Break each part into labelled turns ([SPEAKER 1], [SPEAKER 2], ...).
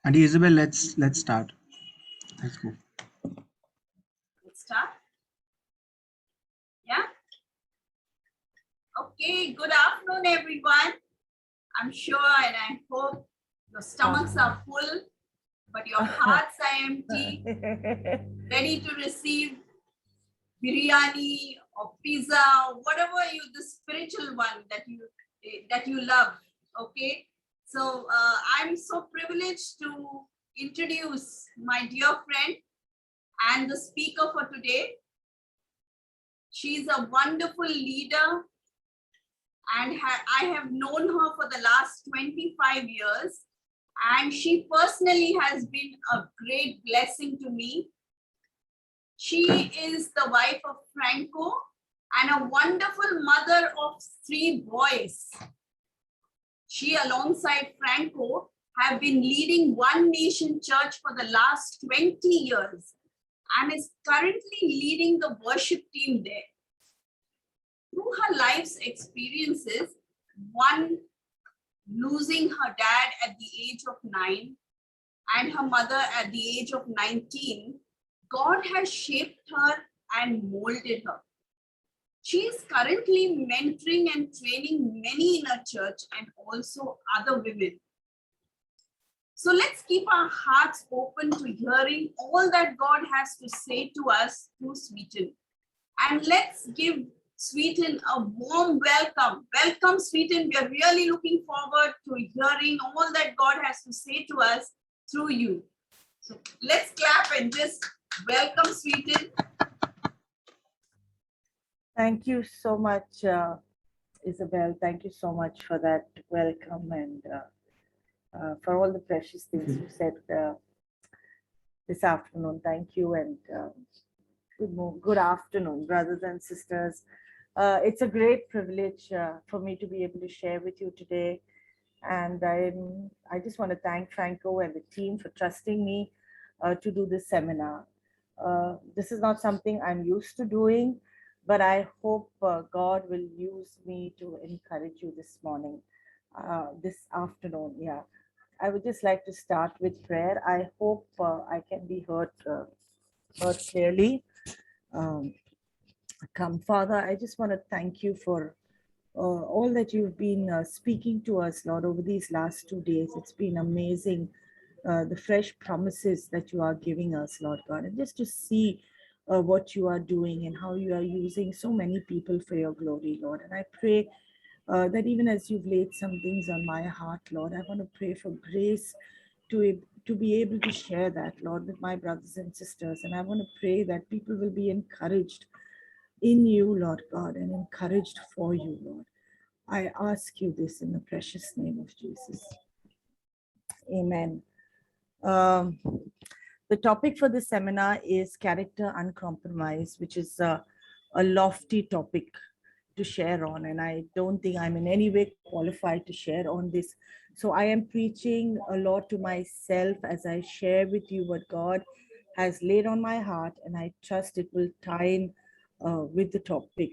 [SPEAKER 1] Auntie Isabel, let's start. Let's go.
[SPEAKER 2] Let's start. Yeah. Okay. Good afternoon, everyone. I'm sure and I hope your stomachs are full, but your hearts are empty, ready to receive biryani or pizza or whatever the spiritual one that you love. Okay. So I'm so privileged to introduce my dear friend and the speaker for today. She's a wonderful leader, and I have known her for the last 25 years, and she personally has been a great blessing to me. She is the wife of Franco and a wonderful mother of 3 boys. She, alongside Franco, have been leading One Nation Church for the last 20 years and is currently leading the worship team there. Through her life's experiences, one losing her dad at the age of 9 and her mother at the age of 19, God has shaped her and molded her. She is currently mentoring and training many in her church and also other women. So let's keep our hearts open to hearing all that God has to say to us through Sweeten. And let's give Sweeten a warm welcome. Welcome, Sweeten. We are really looking forward to hearing all that God has to say to us through you. So let's clap and just welcome Sweeten.
[SPEAKER 3] Thank you so much, Isabel. Thank you so much for that welcome and for all the precious things you said this afternoon. Thank you, and good afternoon, brothers and sisters. It's a great privilege for me to be able to share with you today. And I just want to thank Franco and the team for trusting me to do this seminar. This is not something I'm used to doing, but I hope God will use me to encourage you this morning, this afternoon. Yeah, I would just like to start with prayer. I hope I can be heard clearly. Come, Father, I just want to thank you for all that you've been speaking to us, Lord, over these last 2 days. It's been amazing, the fresh promises that you are giving us, Lord God, and just to see what you are doing and how you are using so many people for your glory, Lord. And I pray that even as you've laid some things on my heart, Lord, I want to pray for grace to be able to share that, Lord, with my brothers and sisters. And I want to pray that people will be encouraged in you, Lord God, and encouraged for you, Lord. I ask you this in the precious name of Jesus. Amen. The topic for this seminar is character uncompromised, which is a lofty topic to share on, and I don't think I'm in any way qualified to share on this. So I am preaching a lot to myself as I share with you what God has laid on my heart, and I trust it will tie in with the topic.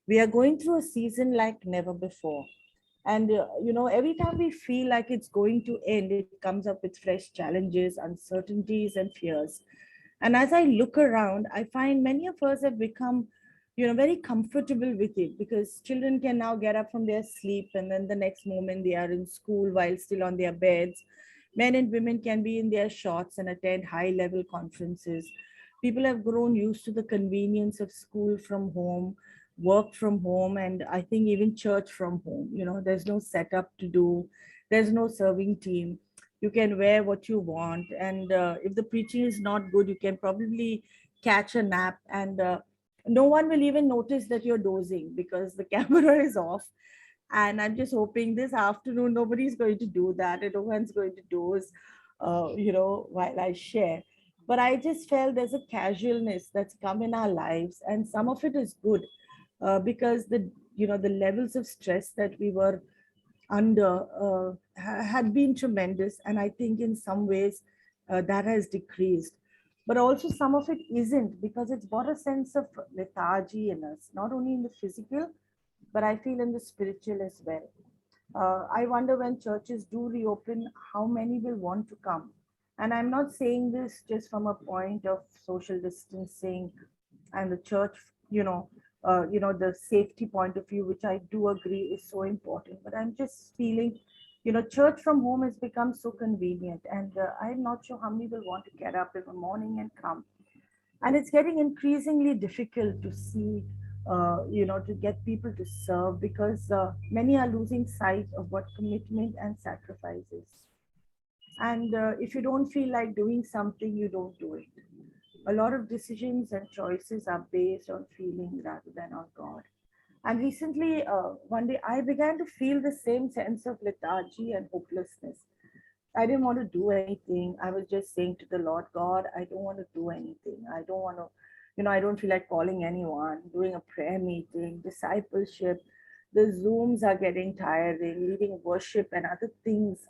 [SPEAKER 3] We are going through a season like never before. And, every time we feel like it's going to end, it comes up with fresh challenges, uncertainties, and fears. And as I look around, I find many of us have become, very comfortable with it, because children can now get up from their sleep and then the next moment they are in school while still on their beds. Men and women can be in their shorts and attend high-level conferences. People have grown used to the convenience of school from home, work from home, and I think even church from home. There's no setup to do, there's no serving team. You can wear what you want, and if the preaching is not good, you can probably catch a nap, and no one will even notice that you're dozing because the camera is off. And I'm just hoping this afternoon nobody's going to do that and no one's going to doze while I share. But I just felt there's a casualness that's come in our lives, and some of it is good, because the levels of stress that we were under had been tremendous, and I think in some ways that has decreased. But also some of it isn't, because it's brought a sense of lethargy in us, not only in the physical, but I feel in the spiritual as well. I wonder, when churches do reopen, how many will want to come? And I'm not saying this just from a point of social distancing and the church, the safety point of view, which I do agree is so important. But I'm just feeling, church from home has become so convenient, and I'm not sure how many will want to get up in the morning and come. And it's getting increasingly difficult to see, to get people to serve, because many are losing sight of what commitment and sacrifice is. And if you don't feel like doing something, you don't do it. A lot of decisions and choices are based on feeling rather than on God. And recently, one day, I began to feel the same sense of lethargy and hopelessness. I didn't want to do anything. I was just saying to the Lord, God, I don't want to do anything. I don't want to, I don't feel like calling anyone, doing a prayer meeting, discipleship. The Zooms are getting tiring, leading worship and other things,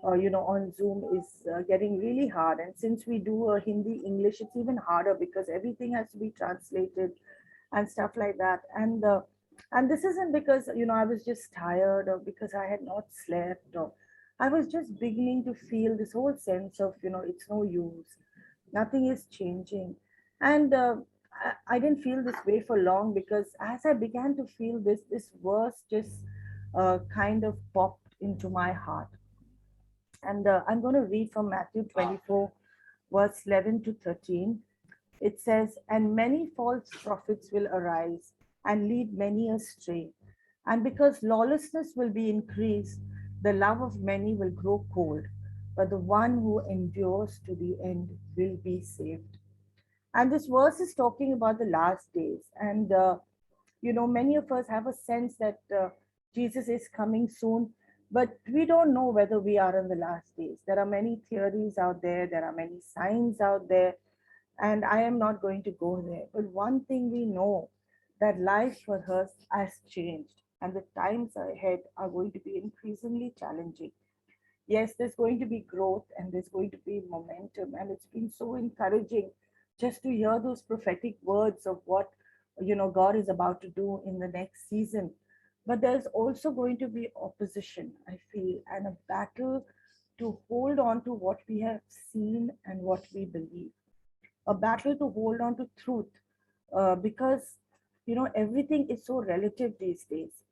[SPEAKER 3] on Zoom is getting really hard. And since we do a Hindi English, it's even harder because everything has to be translated and stuff like that. And this isn't because I was just tired, or because I had not slept, or I was just beginning to feel this whole sense of it's no use, nothing is changing. And I didn't feel this way for long, because as I began to feel this verse just kind of popped into my heart. And I'm going to read from Matthew 24, verse 11 to 13. It says, "And many false prophets will arise and lead many astray. And because lawlessness will be increased, the love of many will grow cold. But the one who endures to the end will be saved." And this verse is talking about the last days. And, many of us have a sense that Jesus is coming soon, but we don't know whether we are in the last days. There are many theories out there, there are many signs out there, and I am not going to go there. But one thing we know, that life for us has changed, and the times ahead are going to be increasingly challenging. Yes, there's going to be growth and there's going to be momentum, and it's been so encouraging just to hear those prophetic words of what God is about to do in the next season. But there's also going to be opposition, I feel, and a battle to hold on to what we have seen and what we believe, a battle to hold on to truth, because everything is so relative these days.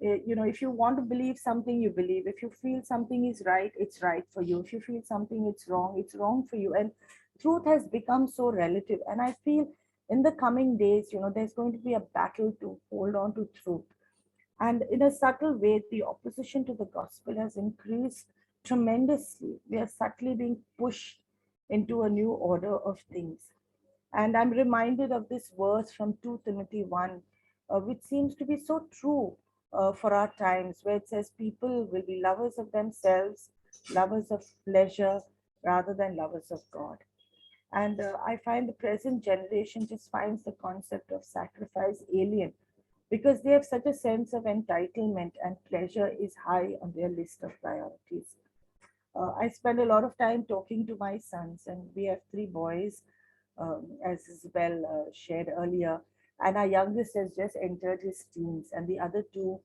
[SPEAKER 3] If you want to believe something, you believe. If you feel something is right, it's right for you. If you feel something it's wrong for you. And truth has become so relative, and I feel in the coming days, there's going to be a battle to hold on to truth. And in a subtle way, the opposition to the gospel has increased tremendously. We are subtly being pushed into a new order of things. And I'm reminded of this verse from 2 Timothy 1, which seems to be so true for our times, where it says, "People will be lovers of themselves, lovers of pleasure, rather than lovers of God." And I find the present generation just finds the concept of sacrifice alien, because they have such a sense of entitlement, and pleasure is high on their list of priorities. I spend a lot of time talking to my sons, and we have three boys, as Isabel shared earlier. And our youngest has just entered his teens, and the other two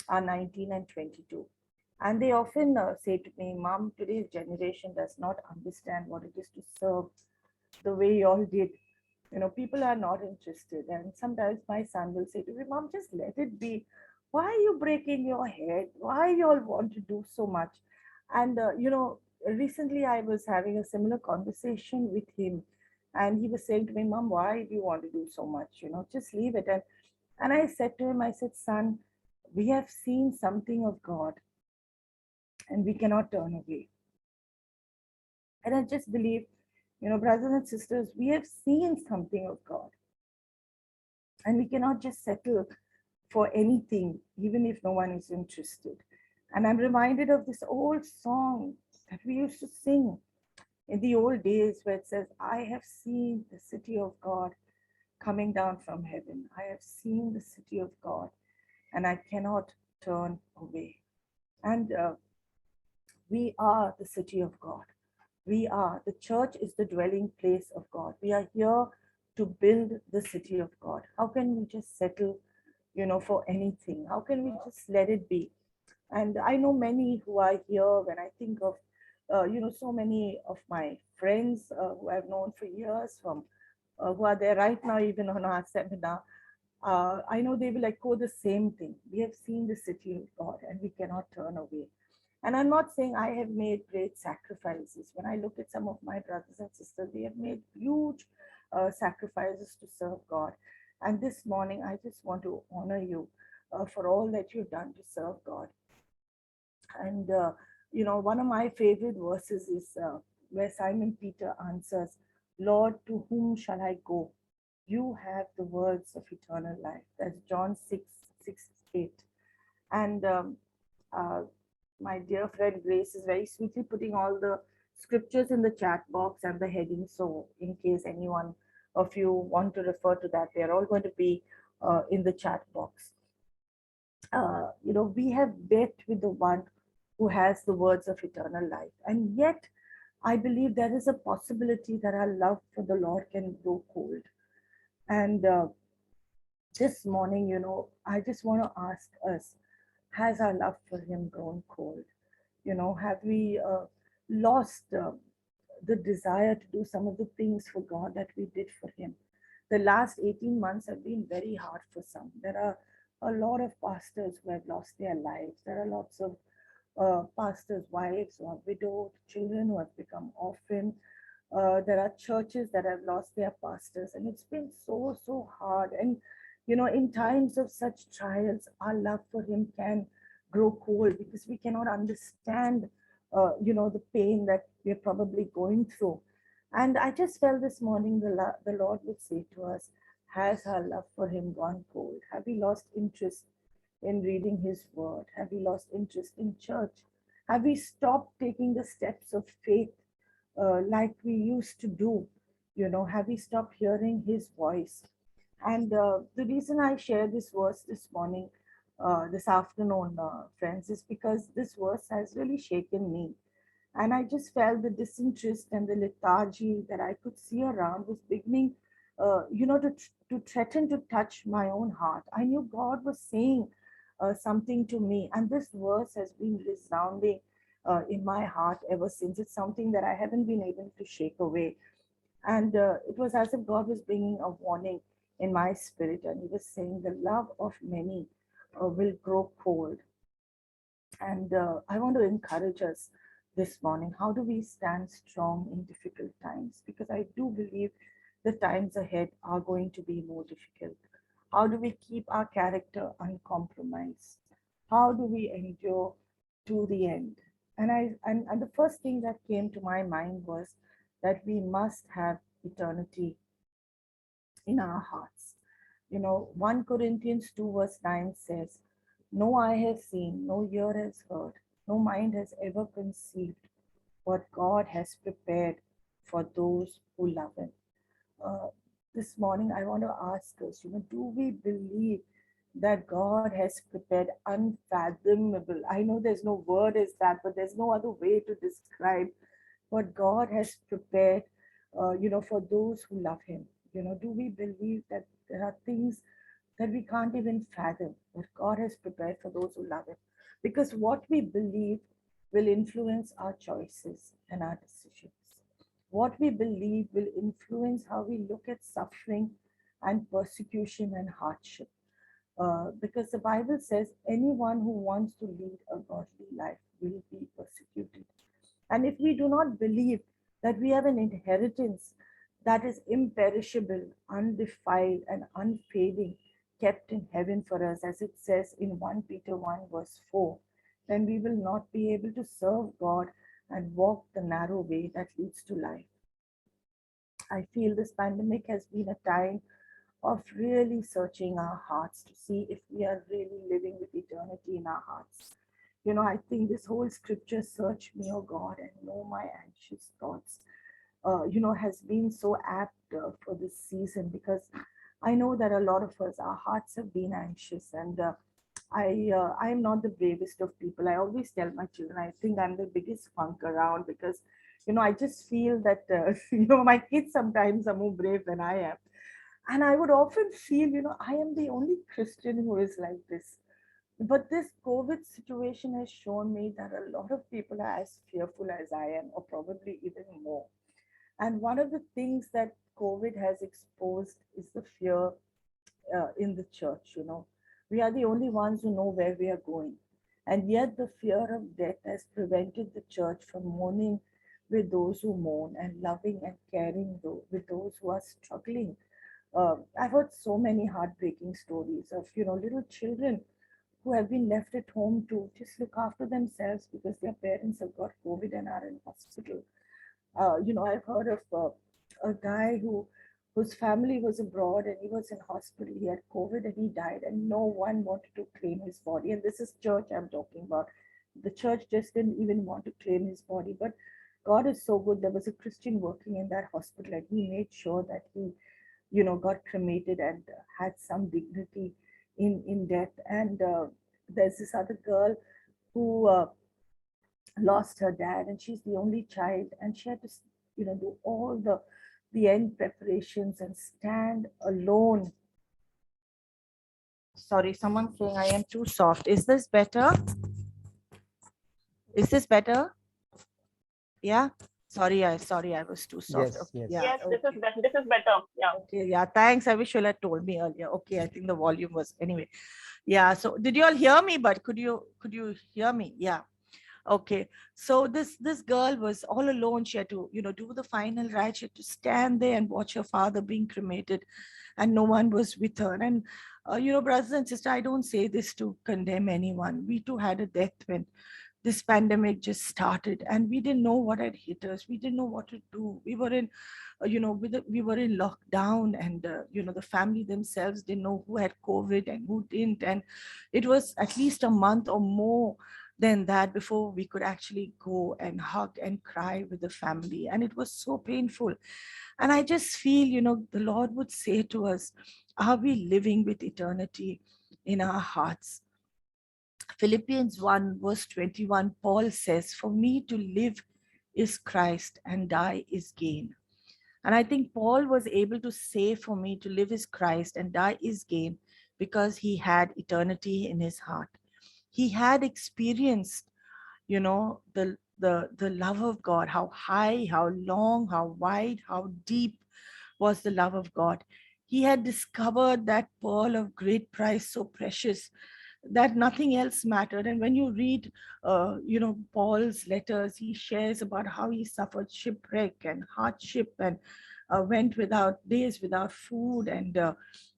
[SPEAKER 3] are 19 and 22. And they often say to me, "Mom, today's generation does not understand what it is to serve the way you all did. People are not interested." And sometimes my son will say to me, "Mom, just let it be. Why are you breaking your head? Why you all want to do so much?" And, recently I was having a similar conversation with him. And he was saying to me, "Mom, why do you want to do so much? Just leave it." And I said to him, I said, "Son, we have seen something of God, and we cannot turn away." And I just believe, brothers and sisters, we have seen something of God, and we cannot just settle for anything, even if no one is interested. And I'm reminded of this old song that we used to sing in the old days, where it says, "I have seen the city of God coming down from heaven. I have seen the city of God, and I cannot turn away." And we are the city of God. The church is the dwelling place of God. We are here to build the city of God. How can we just settle, for anything? How can we just let it be? And I know many who are here. When I think of so many of my friends who I've known for years from who are there right now, even on our seminar, I know they will echo the same thing. We have seen the city of God and we cannot turn away. And I'm not saying I have made great sacrifices. When I look at some of my brothers and sisters, they have made huge sacrifices to serve God. And this morning, I just want to honor you for all that you've done to serve God. And, one of my favorite verses is where Simon Peter answers, Lord, to whom shall I go? You have the words of eternal life. That's John 6:8. And uh, my dear friend Grace is very sweetly putting all the scriptures in the chat box and the heading. So, in case anyone of you want to refer to that, they're all going to be in the chat box. We have met with the one who has the words of eternal life. And yet, I believe there is a possibility that our love for the Lord can grow cold. And this morning, I just want to ask us, has our love for Him grown cold? Have we lost the desire to do some of the things for God that we did for Him? The last 18 months have been very hard for some. There are a lot of pastors who have lost their lives. There are lots of pastors' wives who are widowed, children who have become orphaned. There are churches that have lost their pastors, and it's been so, so hard. And, in times of such trials, our love for Him can grow cold because we cannot understand, the pain that we're probably going through. And I just felt this morning the Lord would say to us, has our love for Him gone cold? Have we lost interest in reading His word? Have we lost interest in church? Have we stopped taking the steps of faith like we used to do? Have we stopped hearing His voice? And the reason I share this verse this morning, this afternoon, friends, is because this verse has really shaken me. And I just felt the disinterest and the lethargy that I could see around was beginning, to threaten to touch my own heart. I knew God was saying something to me, and this verse has been resounding in my heart ever since. It's something that I haven't been able to shake away. And it was as if God was bringing a warning in my spirit, and He was saying, the love of many will grow cold. And I want to encourage us this morning. How do we stand strong in difficult times? Because I do believe the times ahead are going to be more difficult. How do we keep our character uncompromised? How do we endure to the end? And the first thing that came to my mind was that we must have eternity in our hearts. 1 Corinthians 2 verse 9 says, no eye has seen, no ear has heard, no mind has ever conceived what God has prepared for those who love Him. This morning, I want to ask us, do we believe that God has prepared unfathomable? I know there's no word as that, but there's no other way to describe what God has prepared, for those who love Him. Do we believe that there are things that we can't even fathom what God has prepared for those who love Him? Because what we believe will influence our choices and our decisions. What we believe will influence how we look at suffering and persecution and hardship. Because the Bible says anyone who wants to lead a godly life will be persecuted. And if we do not believe that we have an inheritance that is imperishable, undefiled, and unfading, kept in heaven for us, as it says in 1 Peter 1 verse 4, then we will not be able to serve God and walk the narrow way that leads to life. I feel this pandemic has been a time of really searching our hearts to see if we are really living with eternity in our hearts. I think this whole scripture, search me, O God, and know my anxious thoughts, has been so apt for this season, because I know that a lot of us, our hearts have been anxious, and I'm not the bravest of people. I always tell my children, I think I'm the biggest punk around, because I just feel that my kids sometimes are more brave than I am, and I would often feel I am the only Christian who is like this. But this COVID situation has shown me that a lot of people are as fearful as I am, or probably even more. And one of the things that COVID has exposed is the fear in the church. You know, we are the only ones who know where we are going. And yet, the fear of death has prevented the church from mourning with those who mourn and loving and caring with those who are struggling. I've heard so many heartbreaking stories of, you know, little children who have been left at home to just look after themselves because their parents have got COVID and are in hospital. You know, I've heard of a guy whose family was abroad and he was in hospital. He had COVID and he died, and no one wanted to claim his body. And this is church I'm talking about. The church just didn't even want to claim his body. But God is so good. There was a Christian working in that hospital, and he made sure that he, you know, got cremated and had some dignity in death. And there's this other girl who lost her dad, and she's the only child, and she had to, you know, do all the end preparations and stand alone. Sorry, someone's saying I am too soft. Is this better? Is this better? Yeah. Sorry, I was too soft.
[SPEAKER 1] Yes,
[SPEAKER 3] Okay,
[SPEAKER 1] yes.
[SPEAKER 3] yeah,
[SPEAKER 4] Yes,
[SPEAKER 3] okay.
[SPEAKER 4] this is better. Yeah.
[SPEAKER 3] Okay, yeah, thanks. I wish you had told me earlier. Okay, I think the volume was anyway. Yeah, so did you all hear me? But could you hear me? Yeah. Okay, so this girl was all alone. She had to, you know, do the final rite. She had to stand there and watch her father being cremated, and no one was with her. And you know, brothers and sisters, I don't say this to condemn anyone. We too had a death when this pandemic just started, and we didn't know what had hit us. We didn't know what to do. We were in, you know, we were in lockdown, and you know, the family themselves didn't know who had COVID and who didn't, and it was at least a month or more than that before we could actually go and hug and cry with the family, and it was so painful. And I just feel, you know, the Lord would say to us, are we living with eternity in our hearts? Philippians 1 verse 21, Paul says, for me to live is Christ and die is gain. And I think Paul was able to say, for me to live is Christ and die is gain, because he had eternity in his heart. He had experienced, you know, the love of God, how high, how long, how wide, how deep was the love of God. He had discovered that pearl of great price, so precious that nothing else mattered. And when you read, you know, Paul's letters, he shares about how he suffered shipwreck and hardship, and went without days without food, and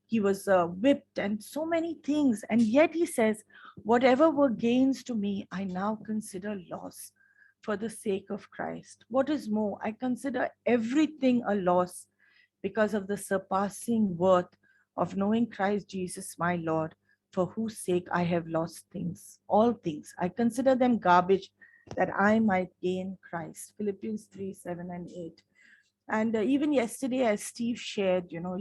[SPEAKER 3] he was whipped and so many things. And yet he says, whatever were gains to me, I now consider loss for the sake of Christ. What is more, I consider everything a loss because of the surpassing worth of knowing Christ Jesus, my Lord, for whose sake I have lost things, all things. I consider them garbage that I might gain Christ. Philippians 3, 7 and 8. And even yesterday, as Steve shared, you know,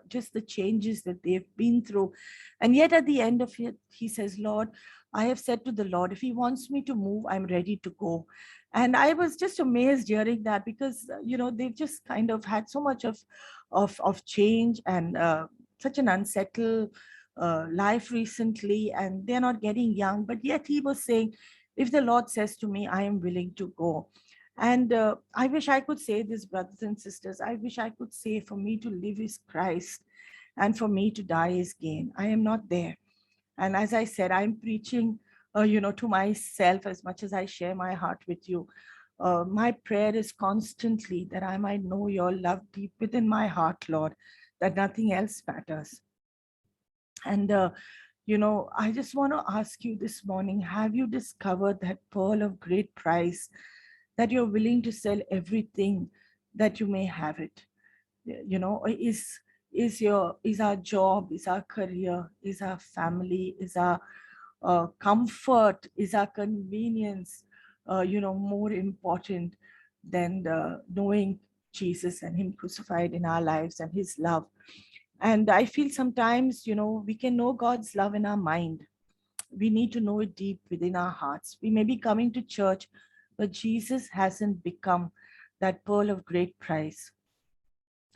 [SPEAKER 3] just the changes that they've been through. And yet at the end of it, he says, Lord, I have said to the Lord, if he wants me to move, I'm ready to go. And I was just amazed hearing that, because, you know, they've just kind of had so much of change, and such an unsettled life recently, and they're not getting young. But yet he was saying, if the Lord says to me, I am willing to go. And I wish I could say this, brothers and sisters. I wish I could say, for me to live is Christ and for me to die is gain. I am not there. And as I said, I'm preaching, you know, to myself as much as I share my heart with you. My prayer is constantly that I might know your love deep within my heart, Lord, that nothing else matters. And, you know, I just want to ask you this morning, have you discovered that pearl of great price, that you're willing to sell everything that you may have it? You know, is our job, is our career, is our family, is our comfort, is our convenience, you know, more important than knowing Jesus and him crucified in our lives and his love? And I feel sometimes, you know, we can know God's love in our mind. We need to know it deep within our hearts. We may be coming to church, but Jesus hasn't become that pearl of great price.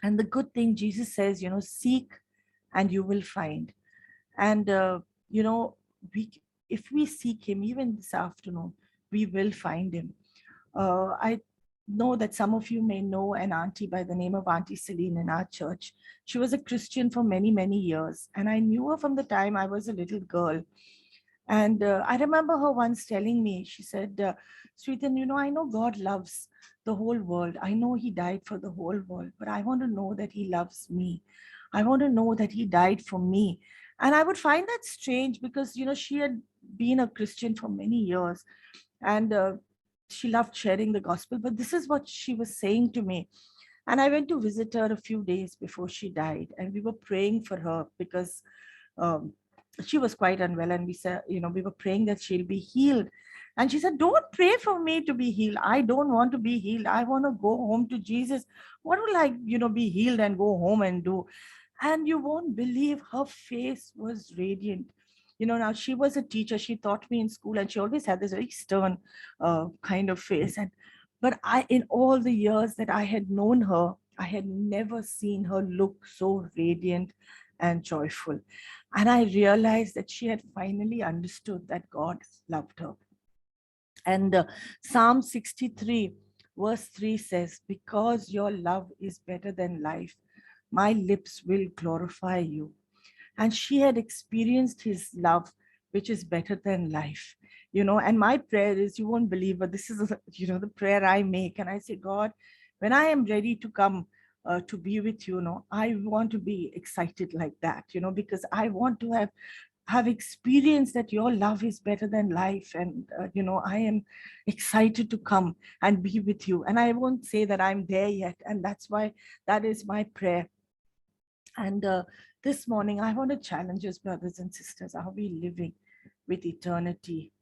[SPEAKER 3] And the good thing, Jesus says, you know, seek and you will find. And, you know, if we seek him, even this afternoon, we will find him. I know that some of you may know an auntie by the name of Auntie Celine in our church. She was a Christian for many, many years. And I knew her from the time I was a little girl. And I remember her once telling me, she said, Sweetan, I know God loves the whole world. I know he died for the whole world, but I want to know that he loves me. I want to know that he died for me. And I would find that strange because, she had been a Christian for many years. And she loved sharing the gospel, but this is what she was saying to me. And I went to visit her a few days before she died, and we were praying for her because um, she was quite unwell, and we said, we were praying that she'll be healed. And she said, don't pray for me to be healed. I don't want to be healed. I want to go home to Jesus. What will I, be healed and go home and do? And you won't believe, her face was radiant. Now she was a teacher. She taught me in school, and she always had this very stern kind of face. But in all the years that I had known her, I had never seen her look so radiant and joyful. And I realized that she had finally understood that God loved her. And Psalm 63 verse 3 says, because your love is better than life, my lips will glorify you. And she had experienced his love, which is better than life. And my prayer is, you won't believe, but this is, the prayer I make. And I say, God, when I am ready to come to be with you, I want to be excited like that, because I want to have experienced that your love is better than life. And, I am excited to come and be with you. And I won't say that I'm there yet. And that's why that is my prayer. And this morning, I want to challenge us, brothers and sisters. Are we living with eternity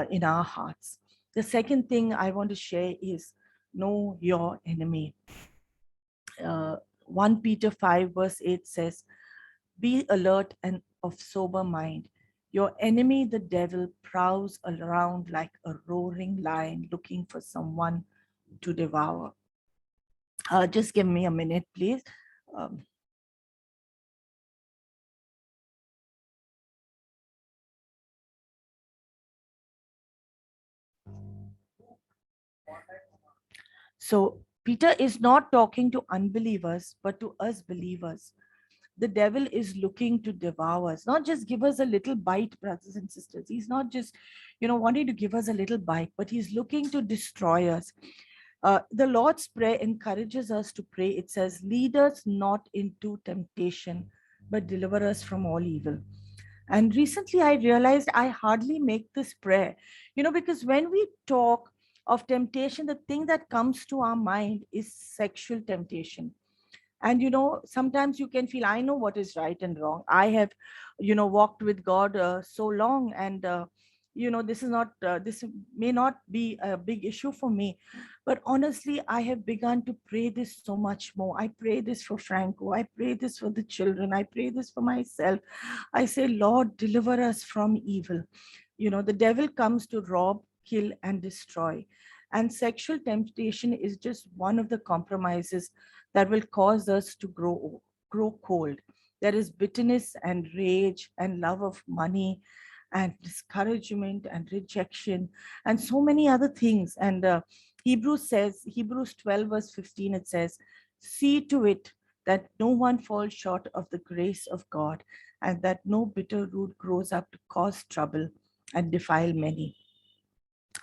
[SPEAKER 3] in our hearts? The second thing I want to share is know your enemy. 1 Peter 5 verse 8 says, be alert and of sober mind. Your enemy, the devil, prowls around like a roaring lion looking for someone to devour. Just give me a minute, please. So Peter is not talking to unbelievers, but to us believers. The devil is looking to devour us, not just give us a little bite, brothers and sisters. He's not just, wanting to give us a little bite, but he's looking to destroy us. The Lord's Prayer encourages us to pray. It says, lead us not into temptation, but deliver us from all evil. And recently I realized I hardly make this prayer, because when we talk of temptation, the thing that comes to our mind is sexual temptation. And sometimes you can feel, I know what is right and wrong. I have walked with God so long, and this may not be a big issue for me, but honestly I have begun to pray this so much more. I pray this for Franco, I pray this for the children, I pray this for myself. I say, Lord, deliver us from evil. The devil comes to rob, kill, and destroy. And sexual temptation is just one of the compromises that will cause us to grow cold. There is bitterness and rage and love of money and discouragement and rejection and so many other things. And Hebrews 12 verse 15, it says, see to it that no one falls short of the grace of God, and that no bitter root grows up to cause trouble and defile many.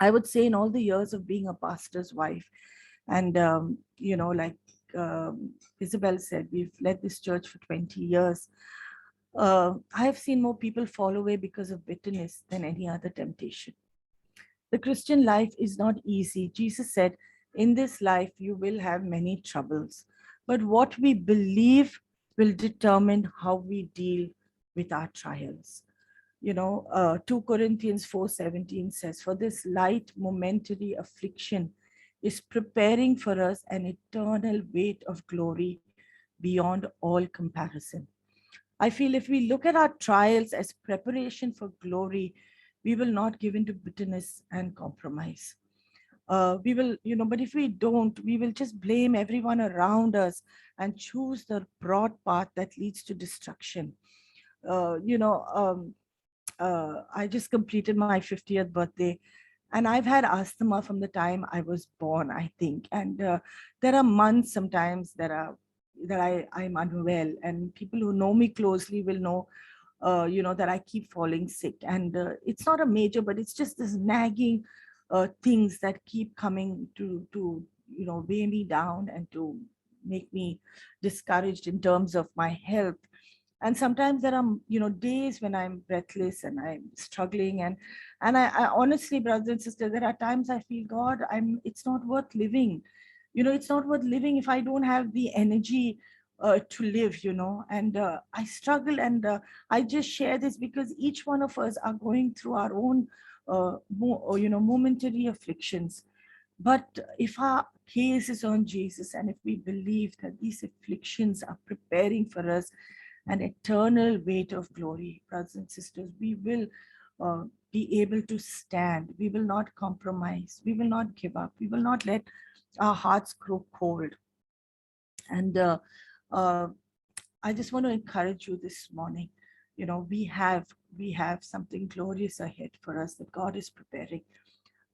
[SPEAKER 3] I would say in all the years of being a pastor's wife, and like Isabel said, we've led this church for 20 years. I have seen more people fall away because of bitterness than any other temptation. The Christian life is not easy. Jesus said, in this life, you will have many troubles. But what we believe will determine how we deal with our trials. 2 Corinthians 4:17 says, for this light momentary affliction is preparing for us an eternal weight of glory beyond all comparison. I feel if we look at our trials as preparation for glory, we will not give into bitterness and compromise. We will, but if we don't, we will just blame everyone around us and choose the broad path that leads to destruction. I just completed my 50th birthday, and I've had asthma from the time I was born, I think. And there are months sometimes I'm unwell, and people who know me closely will know, that I keep falling sick. And it's not a major, but it's just this nagging things that keep coming to weigh me down and to make me discouraged in terms of my health. And sometimes there are days when I'm breathless and I'm struggling, and I honestly, brothers and sisters, there are times I feel, God, it's not worth living. It's not worth living if I don't have the energy to live. And I struggle, and I just share this because each one of us are going through our own momentary afflictions. But if our gaze is on Jesus, and if we believe that these afflictions are preparing for us an eternal weight of glory, brothers and sisters, we will be able to stand. We will not compromise. We will not give up. We will not let our hearts grow cold. And uh, I just want to encourage you this morning. We have something glorious ahead for us that God is preparing.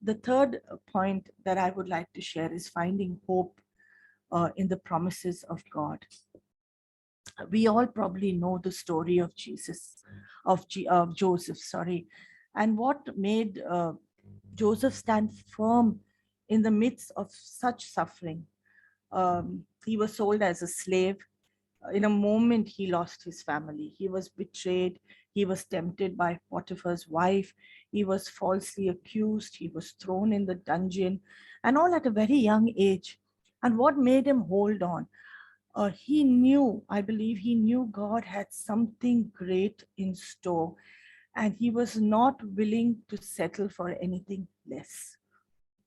[SPEAKER 3] The third point that I would like to share is finding hope in the promises of God. We all probably know the story of Joseph, sorry. And what made Joseph stand firm in the midst of such suffering? He was sold as a slave. In a moment, he lost his family. He was betrayed. He was tempted by Potiphar's wife. He was falsely accused. He was thrown in the dungeon, and all at a very young age. And what made him hold on? He knew, I believe he knew God had something great in store, and he was not willing to settle for anything less.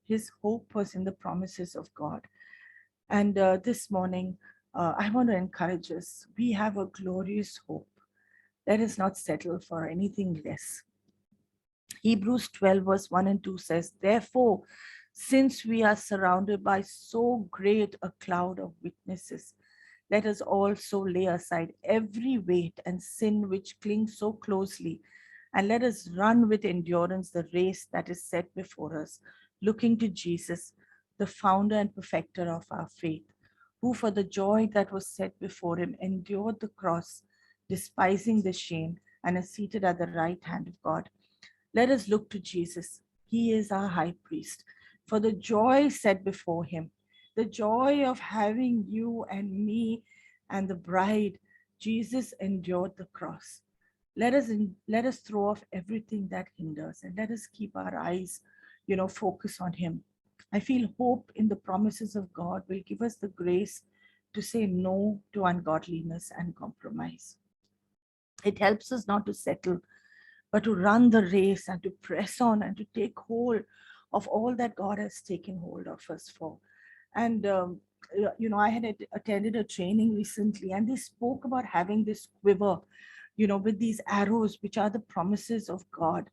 [SPEAKER 3] His hope was in the promises of God. And this morning, I want to encourage us. We have a glorious hope. Let us not settle for anything less. Hebrews 12, verse 1 and 2 says, therefore, since we are surrounded by so great a cloud of witnesses, let us also lay aside every weight and sin which clings so closely, and let us run with endurance the race that is set before us, looking to Jesus, the founder and perfecter of our faith, who for the joy that was set before him endured the cross, despising the shame, and is seated at the right hand of God. Let us look to Jesus. He is our high priest. For the joy set before him, the joy of having you and me and the bride, Jesus endured the cross. Let us throw off everything that hinders, and let us keep our eyes, focus on him. I feel hope in the promises of God will give us the grace to say no to ungodliness and compromise. It helps us not to settle, but to run the race and to press on and to take hold of all that God has taken hold of us for. And, I had attended a training recently, and they spoke about having this quiver, with these arrows, which are the promises of God.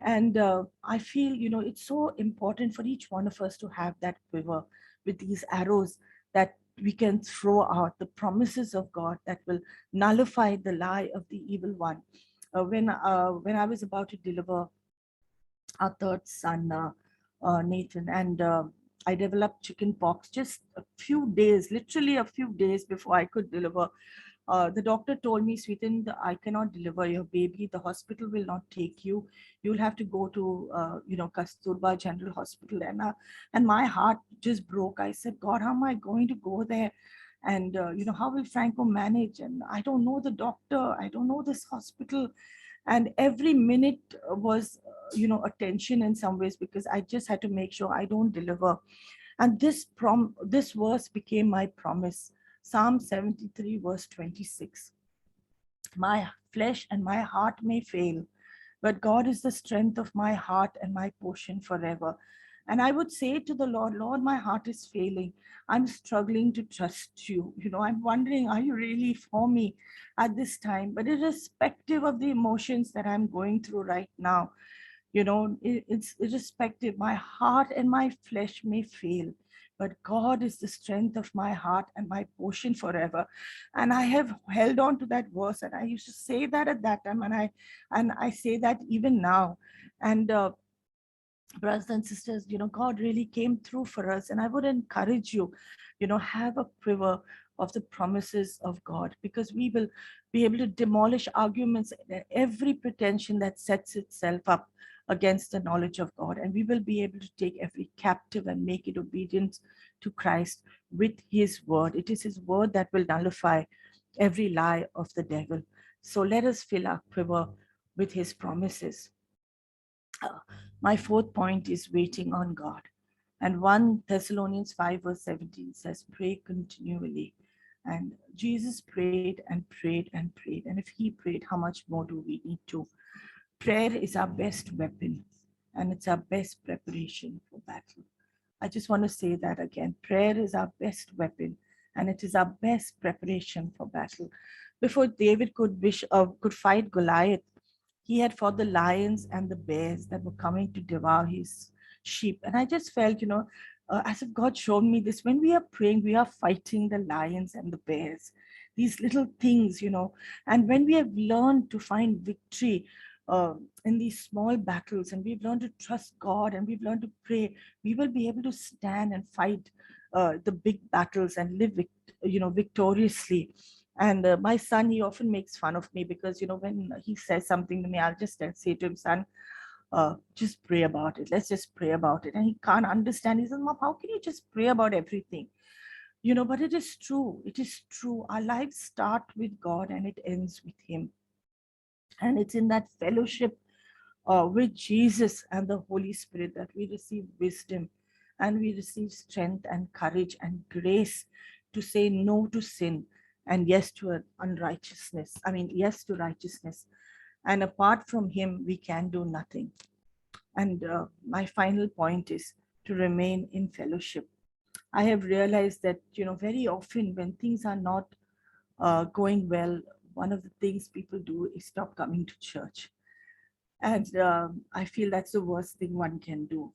[SPEAKER 3] And I feel, it's so important for each one of us to have that quiver with these arrows that we can throw out the promises of God that will nullify the lie of the evil one. When I was about to deliver our third son, Nathan, and I developed chicken pox just a few days, literally a few days before I could deliver. The doctor told me, Sweeten, I cannot deliver your baby. The hospital will not take you. You'll have to go to, Kasturba General Hospital. And my heart just broke. I said, God, how am I going to go there? And, how will Franco manage? And I don't know the doctor. I don't know this hospital. And every minute was, a tension in some ways, because I just had to make sure I don't deliver. And this verse became my promise. Psalm 73, verse 26. My flesh and my heart may fail, but God is the strength of my heart and my portion forever. And I would say to the Lord, Lord, my heart is failing. I'm struggling to trust you. I'm wondering, are you really for me at this time? But irrespective of the emotions that I'm going through right now, it's irrespective. My heart and my flesh may fail, but God is the strength of my heart and my portion forever. And I have held on to that verse, and I used to say that at that time, and I say that even now. And brothers and sisters, God really came through for us. And I would encourage you, have a quiver of the promises of God, because we will be able to demolish arguments and every pretension that sets itself up against the knowledge of God. And we will be able to take every captive and make it obedient to Christ with his word. It is his word that will nullify every lie of the devil. So let us fill our quiver with his promises. My fourth point is waiting on God. And 1 Thessalonians 5 verse 17 says, pray continually. And Jesus prayed and prayed and prayed. And if he prayed, how much more do we need to? Prayer is our best weapon, and it's our best preparation for battle. I just want to say that again. Prayer is our best weapon, and it is our best preparation for battle. Before David could fight Goliath, he had fought the lions and the bears that were coming to devour his sheep. And I just felt, as if God showed me this, when we are praying, we are fighting the lions and the bears, these little things, and when we have learned to find victory in these small battles, and we've learned to trust God, and we've learned to pray, we will be able to stand and fight the big battles and live victoriously. And my son, he often makes fun of me because, when he says something to me, I'll just say to him, son, just pray about it. Let's just pray about it. And he can't understand. He says, Mom, how can you just pray about everything? But it is true. It is true. Our lives start with God and it ends with him. And it's in that fellowship with Jesus and the Holy Spirit that we receive wisdom, and we receive strength and courage and grace to say no to sin and yes to unrighteousness. Yes to righteousness. And apart from him, we can do nothing. And my final point is to remain in fellowship. I have realized that, very often when things are not going well, one of the things people do is stop coming to church. And I feel that's the worst thing one can do.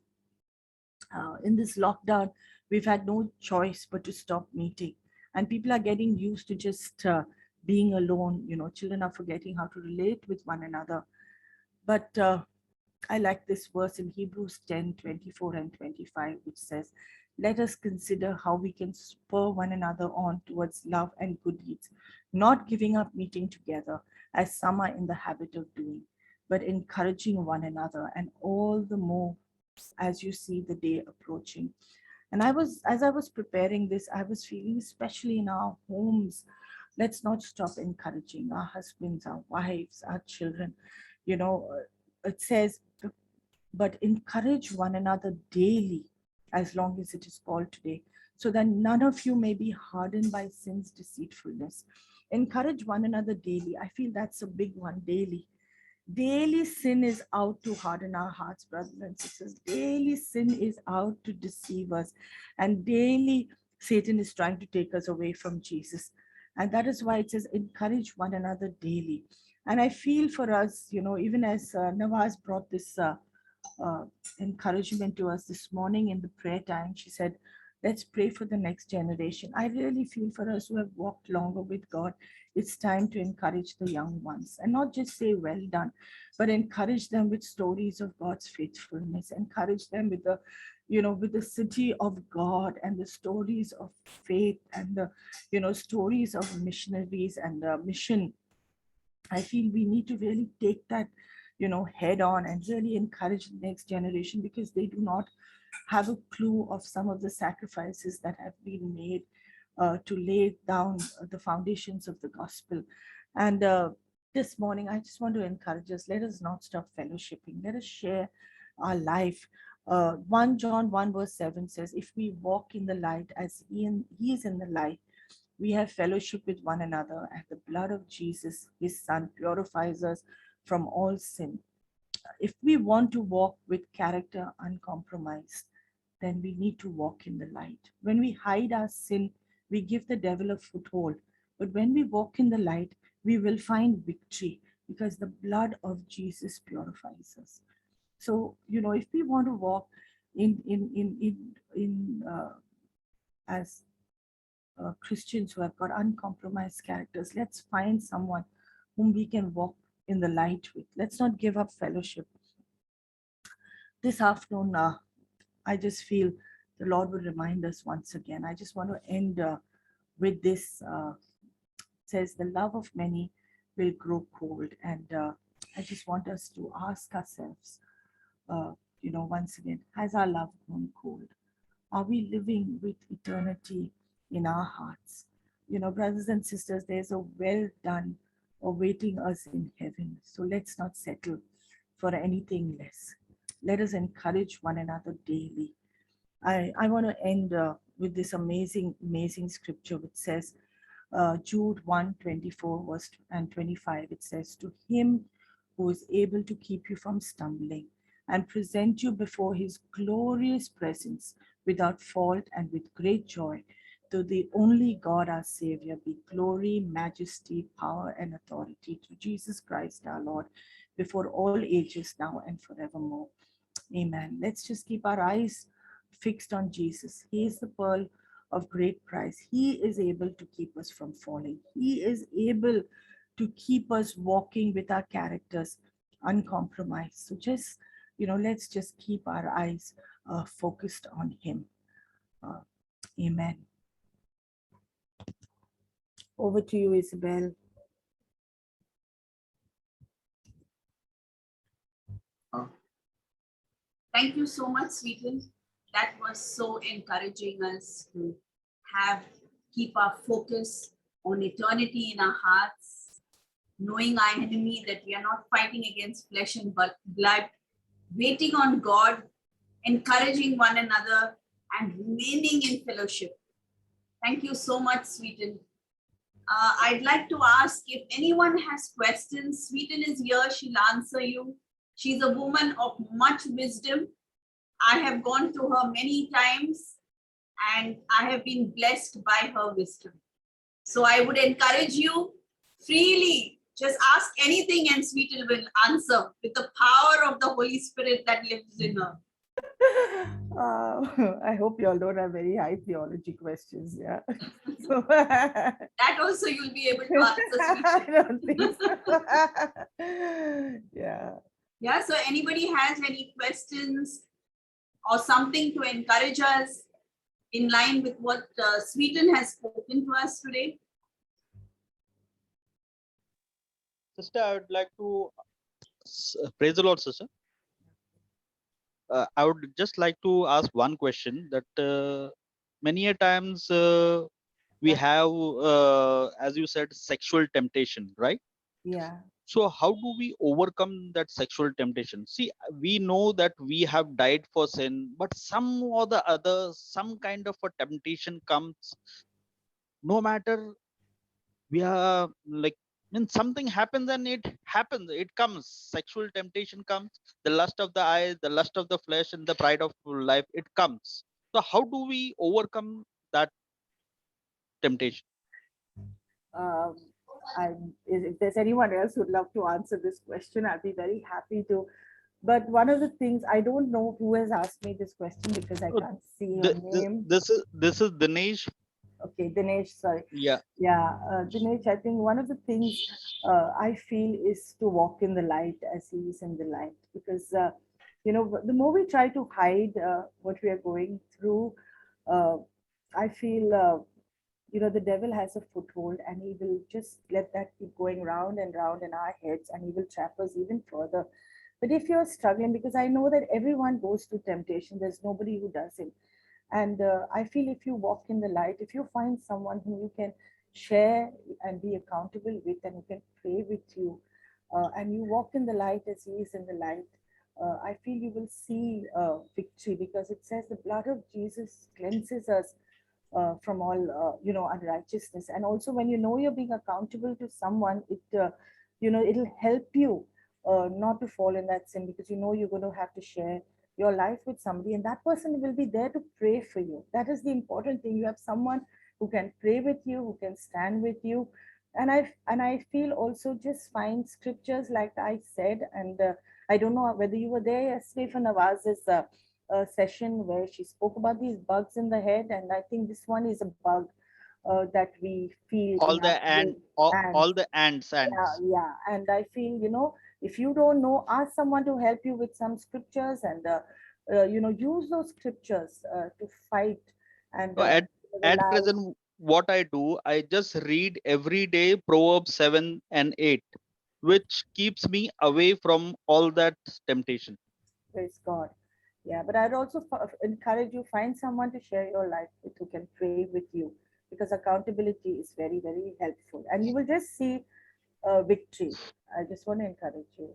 [SPEAKER 3] In this lockdown, we've had no choice but to stop meeting. And people are getting used to just being alone. Children are forgetting how to relate with one another. But I like this verse in Hebrews 10:24 and 25, which says, let us consider how we can spur one another on towards love and good deeds, not giving up meeting together as some are in the habit of doing, but encouraging one another, and all the more as you see the day approaching. And as I was preparing this, I was feeling, especially in our homes, let's not stop encouraging our husbands, our wives, our children. It says, but encourage one another daily, as long as it is called today, so that none of you may be hardened by sin's deceitfulness. Encourage one another daily. I feel that's a big one, daily. Daily sin is out to harden our hearts, brothers and sisters. Daily sin is out to deceive us. And daily Satan is trying to take us away from Jesus. And that is why it says, encourage one another daily. And I feel for us, even as Nawaz brought this encouragement to us this morning in the prayer time, she said, let's pray for the next generation. I really feel for us who have walked longer with God, it's time to encourage the young ones, and not just say well done, but encourage them with stories of God's faithfulness. Encourage them with the city of God and the stories of faith, and the stories of missionaries and mission. I feel we need to really take that head on and really encourage the next generation, because they do not have a clue of some of the sacrifices that have been made to lay down the foundations of the gospel. And this morning, I just want to encourage us, let us not stop fellowshipping. Let us share our life. 1 John 1 verse 7 says, if we walk in the light as he is in the light, we have fellowship with one another, and the blood of Jesus, his son, purifies us from all sin. If we want to walk with character uncompromised, then we need to walk in the light. When we hide our sin, we give the devil a foothold. But when we walk in the light, we will find victory, because the blood of Jesus purifies us. So, if we want to walk in as Christians who have got uncompromised characters. Let's find someone whom we can walk in the light with. Let's not give up fellowship. This afternoon, I just feel the Lord will remind us once again. I just want to end with this. Says the love of many will grow cold, and I just want us to ask ourselves, once again, has our love grown cold? Are we living with eternity in our hearts? Brothers and sisters, there's a well done awaiting us in heaven. So let's not settle for anything less. Let us encourage one another daily. I want to end with this amazing, amazing scripture which says, Jude 1:24 verse and 25, it says, to him who is able to keep you from stumbling and present you before his glorious presence without fault and with great joy, to the only God our Savior be glory, majesty, power, and authority through Jesus Christ our Lord, before all ages, now and forevermore. Amen. Let's just keep our eyes fixed on Jesus. He is the pearl of great price. He is able to keep us from falling. He is able to keep us walking with our characters uncompromised. So just, let's just keep our eyes focused on him. Amen. Over to you, Isabel.
[SPEAKER 2] Thank you so much, Sweetin. That was so encouraging us to keep our focus on eternity in our hearts, knowing our enemy, that we are not fighting against flesh and blood, waiting on God, encouraging one another, and remaining in fellowship. Thank you so much, Sweetin. I'd like to ask if anyone has questions. Sweetin is here, she'll answer you. She's a woman of much wisdom. I have gone to her many times and I have been blessed by her wisdom. So I would encourage you freely, just ask anything and Sweetin will answer with the power of the Holy Spirit that lives in her.
[SPEAKER 3] I hope you all don't have very high theology questions. Yeah. So,
[SPEAKER 2] that also you'll be able to answer.
[SPEAKER 3] I don't think so. Yeah.
[SPEAKER 2] Yeah. So anybody has any questions or something to encourage us in line with what Sweetin has spoken to us today?
[SPEAKER 4] Sister, I would like to praise the Lord, sister. I would just like to ask one question that many a times we have, as you said, sexual temptation, right?
[SPEAKER 3] Yeah.
[SPEAKER 4] So how do we overcome that sexual temptation? See, we know that we have died for sin, but some or the other, some kind of a temptation comes. No matter we are like, when something happens and it happens, it comes. Sexual temptation comes, the lust of the eyes, the lust of the flesh, and the pride of life. It comes. So how do we overcome that temptation?
[SPEAKER 3] If there's anyone else who'd love to answer this question, I'd be very happy to. But one of the things, I don't know who has asked me this question because I can't see your name.
[SPEAKER 4] This is Dinesh.
[SPEAKER 3] Okay, Dinesh, sorry.
[SPEAKER 4] Yeah.
[SPEAKER 3] Yeah, Dinesh, I think one of the things I feel is to walk in the light as he is in the light. Because, the more we try to hide what we are going through, I feel, the devil has a foothold and he will just let that keep going round and round in our heads and he will trap us even further. But if you're struggling, because I know that everyone goes through temptation, there's nobody who doesn't. And I feel if you walk in the light, if you find someone whom you can share and be accountable with and who can pray with you, and you walk in the light as he is in the light, I feel you will see victory, because it says the blood of Jesus cleanses us from all unrighteousness. And also when you're being accountable to someone, it'll help you not to fall in that sin, because you're going to have to share your life with somebody and that person will be there to pray for you. That is the important thing. You have someone who can pray with you, who can stand with you. And I feel also just find scriptures like I said, and I don't know whether you were there yesterday for Nawaz's session where she spoke about these bugs in the head, and I think this one is a bug that we feel
[SPEAKER 4] All
[SPEAKER 3] in our
[SPEAKER 4] the and
[SPEAKER 3] brain.
[SPEAKER 4] all the ants.
[SPEAKER 3] Yeah, and I feel, if you don't know, ask someone to help you with some scriptures, and use those scriptures to fight and
[SPEAKER 4] So at
[SPEAKER 3] rely.
[SPEAKER 4] present, what I do, I just read every day Proverbs 7 and 8, which keeps me away from all that temptation.
[SPEAKER 3] Praise God. Yeah, but I'd also encourage you, find someone to share your life with who can pray with you, because accountability is very, very helpful, and you will just see victory. I just want to encourage you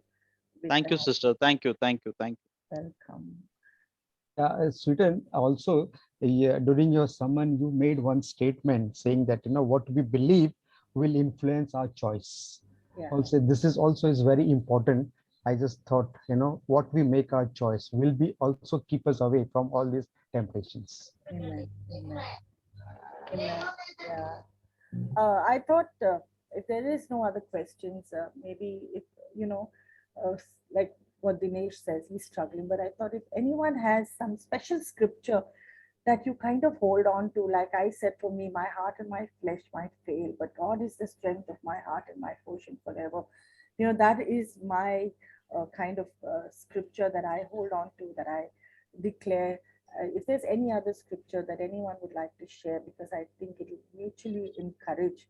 [SPEAKER 3] with
[SPEAKER 4] Thank you,
[SPEAKER 3] that.
[SPEAKER 4] sister. Thank you. Thank you. Thank you.
[SPEAKER 3] Welcome.
[SPEAKER 5] Sweden also, during your sermon, you made one statement saying that, what we believe will influence our choice.
[SPEAKER 3] Yeah.
[SPEAKER 5] Also, this is also is very important. I just thought, what we make our choice will be also keep us away from all these temptations.
[SPEAKER 3] Amen. Amen. Amen. Yeah. I thought if there is no other questions, maybe if, like what Dinesh says, he's struggling. But I thought if anyone has some special scripture that you kind of hold on to, like I said, for me, my heart and my flesh might fail, but God is the strength of my heart and my portion forever. That is my kind of scripture that I hold on to, that I declare. If there's any other scripture that anyone would like to share, because I think it will mutually encourage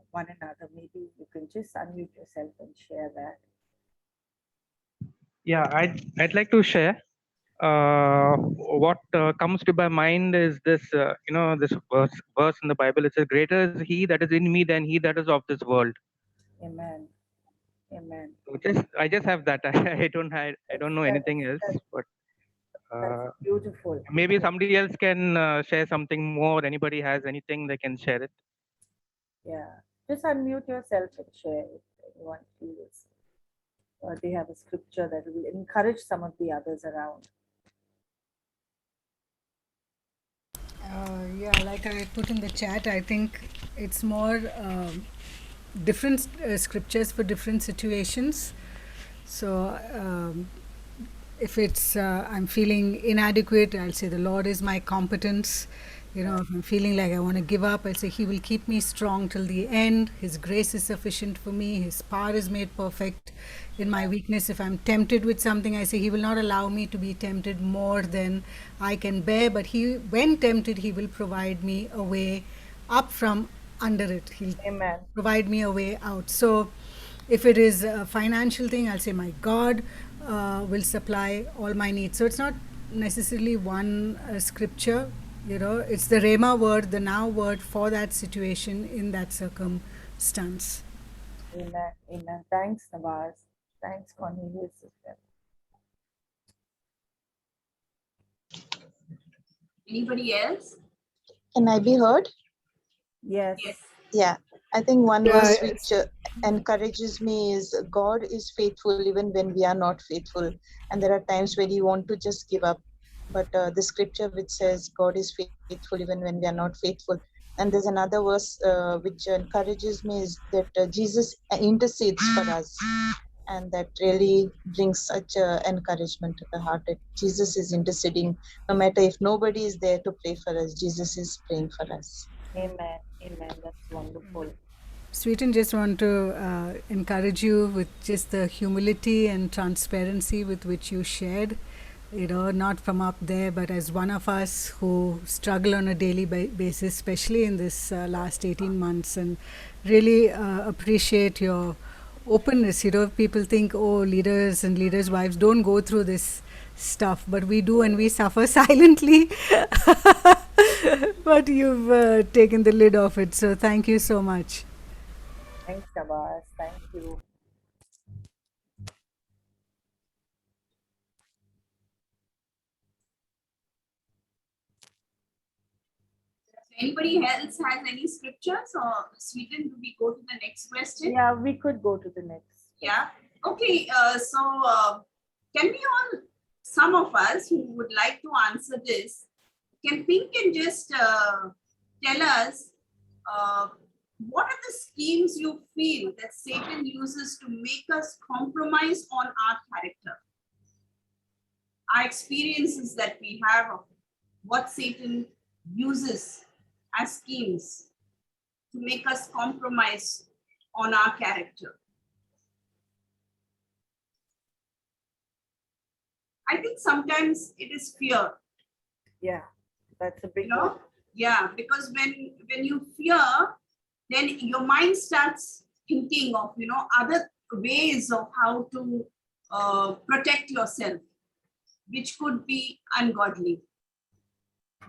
[SPEAKER 3] one another, maybe you can just unmute yourself and share that.
[SPEAKER 6] Yeah, I'd like to share. What comes to my mind is this, this verse in the Bible. It says, "Greater is He that is in me than he that is of this world."
[SPEAKER 3] Amen. Amen.
[SPEAKER 6] So I just have that. I don't know anything else, but
[SPEAKER 3] That's beautiful.
[SPEAKER 6] maybe somebody else can share something more. Anybody has anything, they can share it.
[SPEAKER 3] Yeah. Just unmute yourself and share if anyone feels they have a scripture that will encourage some of the others around.
[SPEAKER 7] Yeah, like I put in the chat, I think it's more different scriptures for different situations. So if it's I'm feeling inadequate, I'll say the Lord is my competence. If I'm feeling like I want to give up, I'll say He will keep me strong till the end. His grace is sufficient for me. His power is made perfect in my weakness. If I'm tempted with something, I say He will not allow me to be tempted more than I can bear. But when tempted, He will provide me a way up from under it. He'll
[SPEAKER 3] Amen.
[SPEAKER 7] provide me a way out. So if it is a financial thing, I'll say my God will supply all my needs. So it's not necessarily one scripture, it's the Rhema word, the now word for that situation in that circumstance.
[SPEAKER 3] Amen. Amen. Thanks, Nawaz. Thanks, Cornelius.
[SPEAKER 2] Anybody else?
[SPEAKER 8] Can I be heard?
[SPEAKER 3] Yes.
[SPEAKER 2] Yes.
[SPEAKER 8] Yeah, I think one
[SPEAKER 7] Yeah,
[SPEAKER 8] verse which encourages me is God is faithful even when we are not faithful. And there are times when you want to just give up. But the scripture which says God is faithful even when we are not faithful. And there's another verse which encourages me is that Jesus intercedes for us. And that really brings such encouragement to the heart that Jesus is interceding. No matter if nobody is there to pray for us, Jesus is praying for us.
[SPEAKER 3] Amen. Amen. That's wonderful.
[SPEAKER 7] Sweeten, just want to encourage you with just the humility and transparency with which you shared, not from up there, but as one of us who struggle on a daily basis, especially in this last 18 months, and really appreciate your openness. People think, oh, leaders and leaders' wives don't go through this stuff, but we do, and we suffer silently. But you've taken the lid off it, so thank you so much.
[SPEAKER 3] Thanks, Nawaz. Thank you.
[SPEAKER 2] Anybody else has any scriptures, or Sweden, do we go to the next question?
[SPEAKER 3] Yeah, we could go to the next.
[SPEAKER 2] Yeah. Okay. Can we all, some of us who would like to answer this, can Pink and just tell us what are the schemes you feel that Satan uses to make us compromise on our character? our experiences that we have of what Satan uses as schemes to make us compromise on our character. I think sometimes it is fear,
[SPEAKER 3] Yeah, that's a big
[SPEAKER 2] you know?
[SPEAKER 3] one.
[SPEAKER 2] Yeah, because when you fear, then your mind starts thinking of, you know, other ways of how to protect yourself, which could be ungodly,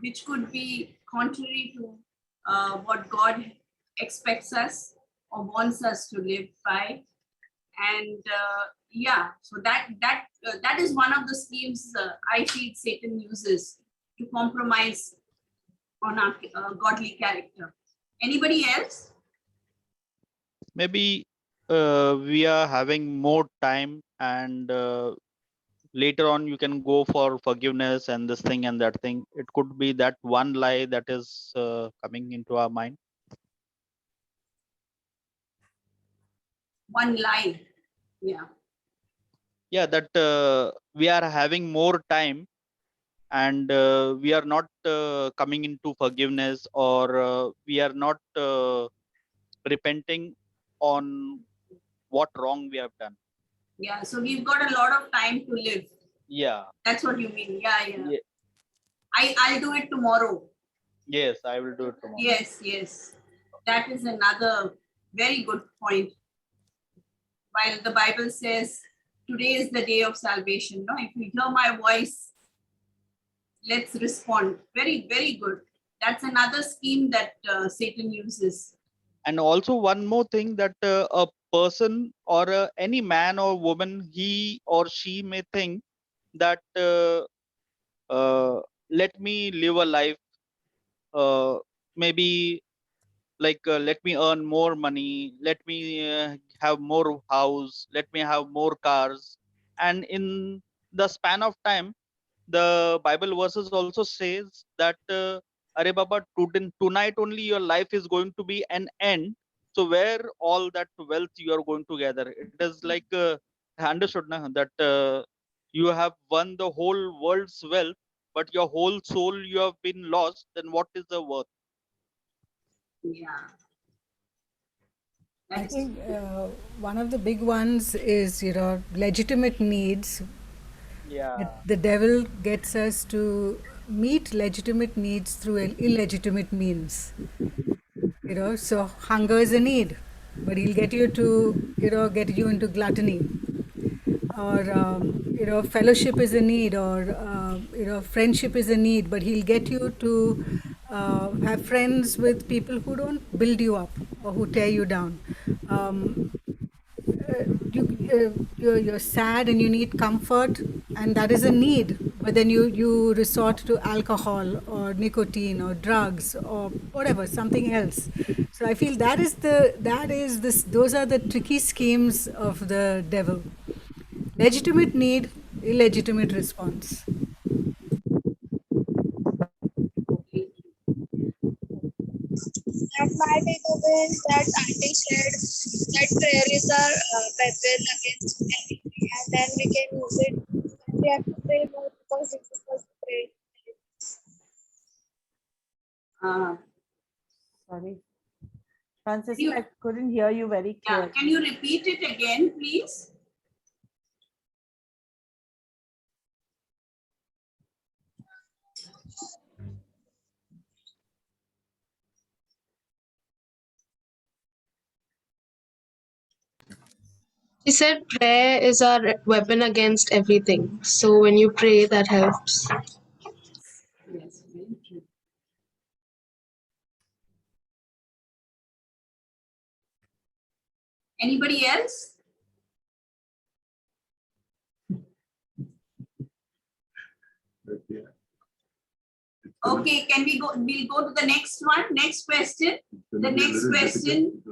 [SPEAKER 2] which could be contrary to what God expects us or wants us to live by. And yeah, so that is one of the schemes I feel Satan uses to compromise on our godly character. Anybody else?
[SPEAKER 4] Maybe we are having more time, and later on you can go for forgiveness and this thing and that thing. It could be that one lie that is coming into our mind.
[SPEAKER 2] One lie. Yeah.
[SPEAKER 4] Yeah, that we are having more time, and we are not coming into forgiveness, or we are not repenting on what wrong we have done.
[SPEAKER 2] Yeah. So we've got a lot of time to live.
[SPEAKER 4] Yeah.
[SPEAKER 2] That's what you mean. Yeah, yeah.
[SPEAKER 4] Ye-
[SPEAKER 2] I'll do it tomorrow.
[SPEAKER 4] yes, I will do it tomorrow.
[SPEAKER 2] Yes, yes. That is another very good point. While the Bible says today is the day of salvation. No, if you hear my voice, let's respond. Very, very good. That's another scheme that Satan uses.
[SPEAKER 4] And also one more thing, that a person or any man or woman, he or she may think that let me live a life, uh, maybe like let me earn more money, let me have more house, let me have more cars. And in the span of time, the Bible verses also says that Are Baba, tonight only your life is going to be an end. So where all that wealth you are going to gather? It is like understood na, that you have won the whole world's wealth, but your whole soul you have been lost. Then what is the worth?
[SPEAKER 2] Yeah.
[SPEAKER 7] I
[SPEAKER 2] That's,
[SPEAKER 7] think one of the big ones is, you know, legitimate needs.
[SPEAKER 4] Yeah.
[SPEAKER 7] The devil gets us to meet legitimate needs through illegitimate means. You know, so hunger is a need, but he'll get you to, you know, get you into gluttony. Or, you know, fellowship is a need, or, you know, friendship is a need, but he'll get you to have friends with people who don't build you up or who tear you down. You're sad and you need comfort, and that is a need, but then you resort to alcohol or nicotine or drugs or whatever, something else. So I feel those are the tricky schemes of the devil. Legitimate need, illegitimate response.
[SPEAKER 9] That my takeaway is that Auntie said that prayer is our weapon against everything, and then we can use it. We have to pray more because Jesus was praying.
[SPEAKER 3] Sorry. Francis,
[SPEAKER 2] You-
[SPEAKER 3] I couldn't hear you very
[SPEAKER 2] yeah.
[SPEAKER 3] clearly.
[SPEAKER 2] Can you repeat it again, please?
[SPEAKER 9] She said prayer is our weapon against everything. So when you pray, that helps.
[SPEAKER 2] Yes, very true. Anybody else? Okay, can we go? We'll go to the next one. Next question. The next question.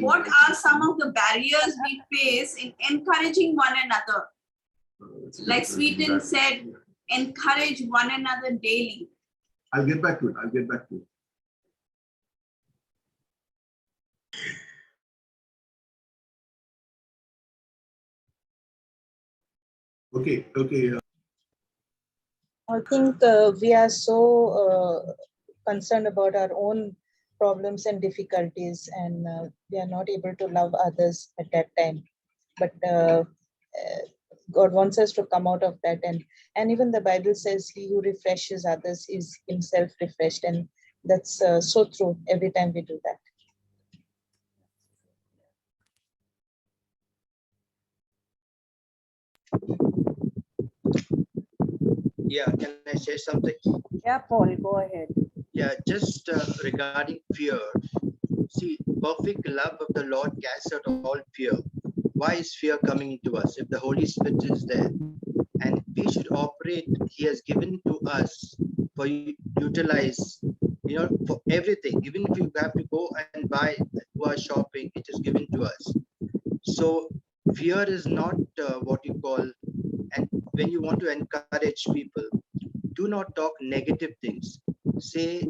[SPEAKER 2] What are some of the barriers we face in encouraging one another? Like Sweeten said, encourage one another daily.
[SPEAKER 10] I'll get back to it. Okay.
[SPEAKER 8] I think we are so concerned about our own problems and difficulties, and we are not able to love others at that time. But God wants us to come out of that, and even the Bible says, "He who refreshes others is himself refreshed," and that's so true. Every time we do that.
[SPEAKER 10] Yeah, can I say something?
[SPEAKER 3] Yeah, Paul, go ahead.
[SPEAKER 10] Yeah, just regarding fear. See, perfect love of the Lord casts out all fear. Why is fear coming into us if the Holy Spirit is there? And we should operate, He has given to us for utilize, for everything. Even if you have to go and buy, who are shopping, it is given to us. So fear is not what you call, and when you want to encourage people, do not talk negative things. Say,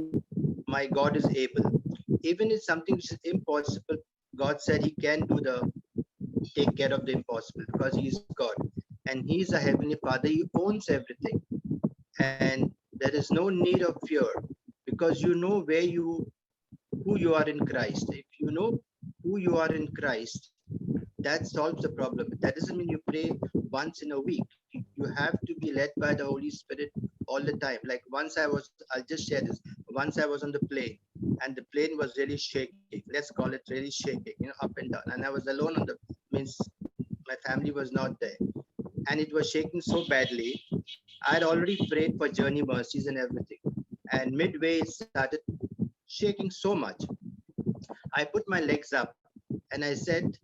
[SPEAKER 10] my God is able. Even if something is impossible, God said He can do take care of the impossible because He is God and He is a heavenly Father. He owns everything, and there is no need of fear because you know who you are in Christ. If you know who you are in Christ, that solves the problem. That doesn't mean you pray once in a week. You have to be led by the Holy Spirit all the time. Like I'll just share this. Once I was on the plane and the plane was really shaking. Let's call it really shaking, up and down. And I was alone means my family was not there. And it was shaking so badly. I had already prayed for journey mercies and everything. And midway it started shaking so much. I put my legs up and I said,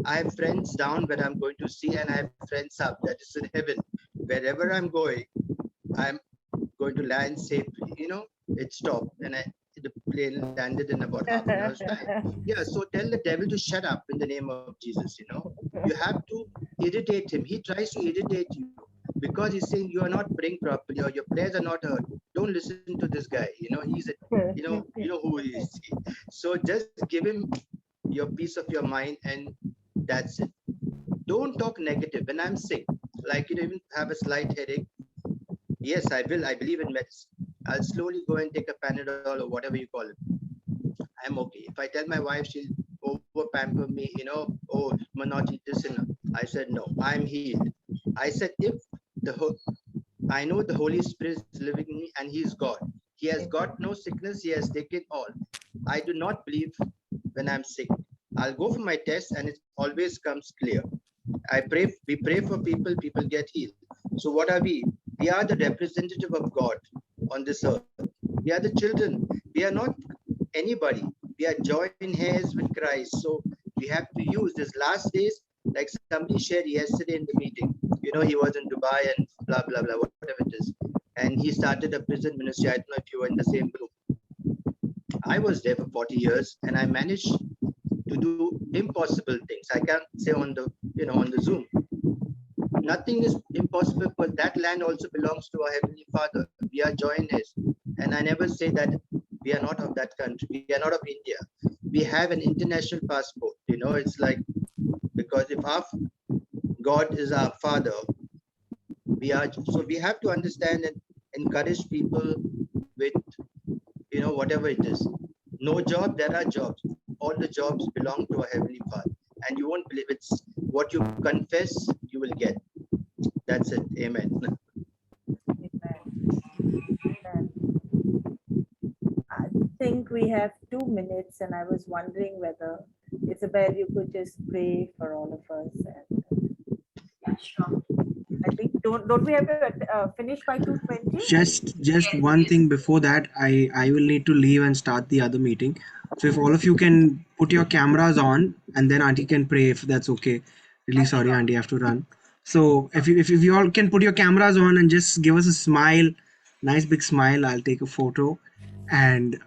[SPEAKER 10] I have friends down where I'm going to see, and I have friends up that is in heaven. Wherever I'm going, I'm going to land safely. It stopped and the plane landed in about half an hour's time. Yeah, so tell the devil to shut up in the name of Jesus. You have to irritate him. He tries to irritate you because he's saying you are not praying properly or your prayers are not heard. Don't listen to this guy. He's you know who he is. So just give him your peace of your mind, and that's it. Don't talk negative. When I'm sick, like even have a slight headache, yes, I will. I believe in medicine. I'll slowly go and take a Panadol or whatever you call it. I'm okay. If I tell my wife, she'll over pamper me, oh, Manoj, eat this, and I said no, I'm healed. I said if I know the Holy Spirit is living in me and He's God. He has got no sickness. He has taken all. I do not believe when I'm sick. I'll go for my test and it always comes clear. We pray for people, people get healed. So what are we? We are the representative of God on this earth. We are the children. We are not anybody. We are joined hairs with Christ. So we have to use these last days, like somebody shared yesterday in the meeting. He was in Dubai and blah, blah, blah, whatever it is. And he started a prison ministry. I don't know if you were in the same group. I was there for 40 years and I managed to do impossible things. I can't say on the Zoom. Nothing is impossible because that land also belongs to our Heavenly Father. We are joiners. And I never say that we are not of that country. We are not of India. We have an international passport. It's like, because if our God is our Father, we have to understand and encourage people with, whatever it is. No job, there are jobs. All the jobs belong to our Heavenly Father. And you won't believe it's what you confess, you will get. That's it. Amen.
[SPEAKER 3] I think we have 2 minutes, and I was wondering whether, Isabel, you could just pray for all of us. And
[SPEAKER 2] Yeah, sure.
[SPEAKER 3] I think don't we have to finish by 2:20?
[SPEAKER 1] Just one thing before that, I will need to leave and start the other meeting. So if all of you can put your cameras on, and then Auntie can pray, if that's okay. Really sorry, Auntie, I have to run. So if you all can put your cameras on and just give us a smile, nice big smile, I'll take a photo, and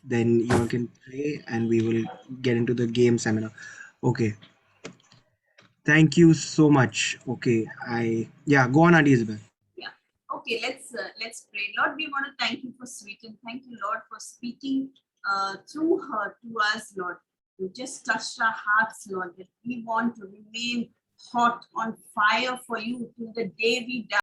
[SPEAKER 1] then you all can pray, and we will get into the game seminar. Okay. Thank you so much. Okay, go on, Auntie Isabel.
[SPEAKER 2] Yeah. Okay, let's pray. Lord, we want to thank you for Sweeten. Thank you, Lord, for speaking through her to us, Lord. You just touched our hearts, Lord, that we want to remain hot on fire for you till the day we die.